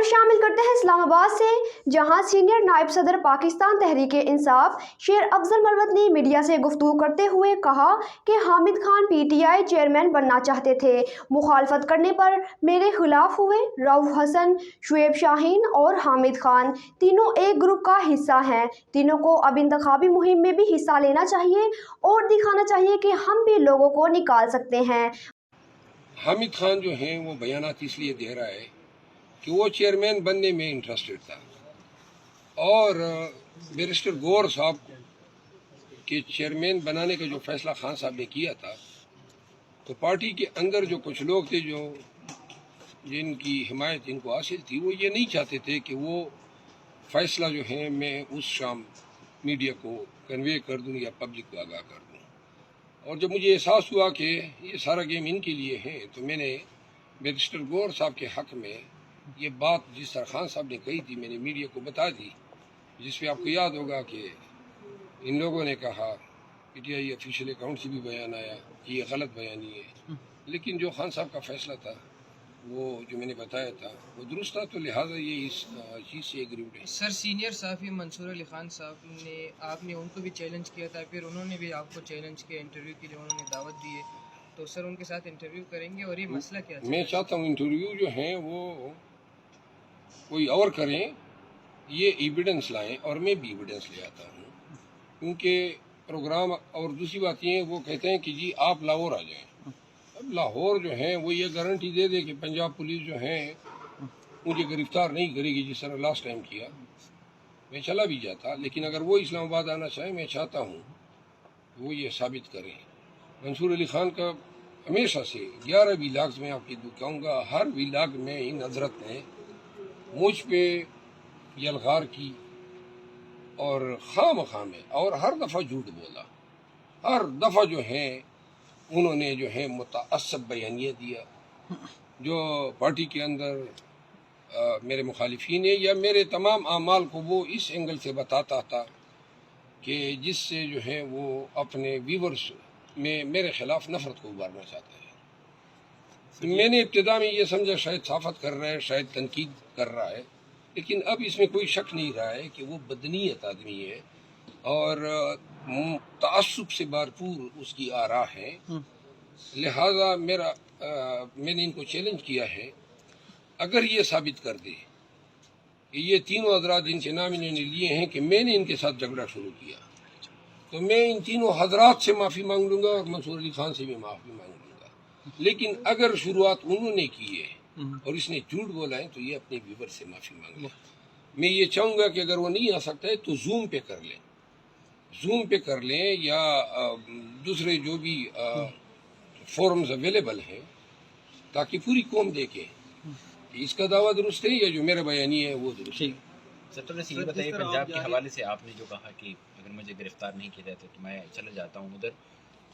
شامل کرتے ہیں اسلام آباد سے، جہاں سینئر نائب صدر پاکستان تحریک انصاف شیر افضل مروت نے میڈیا سے گفتگو کرتے ہوئے کہا کہ Hamid Khan P T I chairman بننا چاہتے تھے، مخالفت کرنے پر میرے خلاف ہوئے۔ رؤف حسن، شعیب شاہین اور حامد خان تینوں ایک گروپ کا حصہ ہیں، تینوں کو اب انتخابی مہم میں بھی حصہ لینا چاہیے اور دکھانا چاہیے کہ ہم بھی لوگوں کو نکال سکتے ہیں۔ حامد خان جو ہیں وہ بیانات اس لیے دے رہا ہے کہ وہ چیئرمین بننے میں انٹرسٹڈ تھا، اور بیرسٹر گور صاحب کے چیئرمین بنانے کا جو فیصلہ خان صاحب نے کیا تھا، تو پارٹی کے اندر جو کچھ لوگ تھے جن کی حمایت ان کو حاصل تھی، وہ یہ نہیں چاہتے تھے کہ وہ فیصلہ جو ہے میں اس شام میڈیا کو کنوے کر دوں یا پبلک کو آگاہ کر دوں۔ اور جب مجھے احساس ہوا کہ یہ سارا گیم ان کے لیے ہے، تو میں نے بیرسٹر گور صاحب کے حق میں یہ بات جس طرح خان صاحب نے کہی تھی میں نے میڈیا کو بتا دی، جس پہ آپ کو یاد ہوگا کہ ان لوگوں نے کہا، P T I official account سے بھی بیان آیا کہ یہ غلط بیانی ہے، لیکن جو خان صاحب کا فیصلہ تھا وہ جو میں نے بتایا تھا وہ درست تھا، تو لہٰذا یہ اس چیز سے ایگریڈ ہے۔ سر، سینئر صحافی منصور علی خان صاحب نے آپ نے ان کو بھی چیلنج کیا تھا، پھر انہوں نے بھی آپ کو چیلنج کیا انٹرویو کے لیے، انہوں نے دعوت دی ہے، تو سر ان کے ساتھ انٹرویو کریں گے؟ اور یہ مسئلہ کیا ہے؟ میں چاہتا ہوں انٹرویو جو ہیں وہ کوئی اور کریں، یہ ایویڈنس لائیں اور میں بھی ایویڈنس لے آتا ہوں، کیونکہ پروگرام اور دوسری بات یہ وہ کہتے ہیں کہ جی آپ لاہور آ جائیں۔ اب لاہور جو ہے وہ یہ گارنٹی دے دے کہ پنجاب پولیس جو ہے مجھے گرفتار نہیں کرے گی جس طرح لاسٹ ٹائم کیا، میں چلا بھی جاتا، لیکن اگر وہ اسلام آباد آنا چاہے میں چاہتا ہوں وہ یہ ثابت کریں۔ منصور علی خان کا ہمیشہ سے 11 ولاگز میں آپ کی دکھاؤں گا، ہر ولاگ میں ان حضرت نے مجھ پہ یلغار کی اور خواہ میں اور ہر دفعہ جھوٹ بولا، ہر دفعہ جو ہے انہوں نے جو ہے متعصب بیانیہ دیا، جو پارٹی کے اندر میرے مخالفین ہیں یا میرے تمام اعمال کو وہ اس اینگل سے بتاتا تھا کہ جس سے جو ہے وہ اپنے ویورز میں میرے خلاف نفرت کو ابھارنا چاہتا ہے۔ میں نے ابتدا میں یہ سمجھا شاید صافت کر رہا ہے، شاید تنقید کر رہا ہے، لیکن اب اس میں کوئی شک نہیں رہا ہے کہ وہ بدنیت آدمی ہے اور تعصب سے بھرپور اس کی آراء ہے۔ لہذا میں نے ان کو چیلنج کیا ہے، اگر یہ ثابت کر دے کہ یہ تینوں حضرات جن سے نام انہوں نے لیے ہیں کہ میں نے ان کے ساتھ جھگڑا شروع کیا، تو میں ان تینوں حضرات سے معافی مانگ لوں گا اور منصور علی خان سے بھی معافی مانگ لوں گا، لیکن اگر شروعات انہوں نے کی ہے اور اس نے جھوٹ بولا ہے تو یہ اپنے ویور سے معافی مانگ لیں۔ میں یہ چاہوں گا کہ اگر وہ نہیں آ سکتا ہے تو زوم پہ کر لیں یا دوسرے جو بھی فورمز اویلیبل ہیں، تاکہ پوری قوم دیکھے کہ اس کا دعویٰ درست ہے یا جو میرا بیانی ہے وہ درست ہے۔ سر تھوڑا سی یہ بتائیے، پنجاب کے حوالے سے آپ نے جو کہا کہ اگر مجھے گرفتار نہیں کیا جاتا تو میں چلا جاتا ہوں ادھر،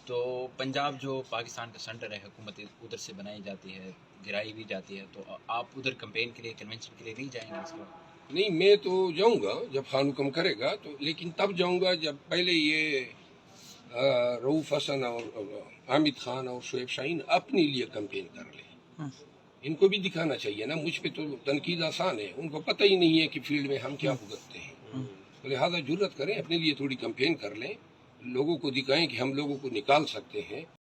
تو پنجاب جو پاکستان کا سینٹر ہے، حکومت ادھر سے بنائی جاتی ہے، گرائی بھی جاتی ہے، تو آپ ادھر کمپین کے لیے، کنونشن کے لیے نہیں جائیں گے اس وقت؟ نہیں، میں تو جاؤں گا جب خان حکم کرے گا، تو لیکن تب جاؤں گا جب پہلے یہ رؤف حسن اور حامد خان اور شعیب شاہین اپنے لیے کمپین کر لیں۔ ان کو بھی دکھانا چاہیے نا، مجھ پہ تو تنقید آسان ہے، ان کو پتہ ہی نہیں ہے کہ فیلڈ میں ہم کیا بھگتتے ہیں، تو لہٰذا جرت کریں، اپنے لیے تھوڑی کمپین کر لیں، لوگوں کو دکھائیں کہ ہم لوگوں کو نکال سکتے ہیں۔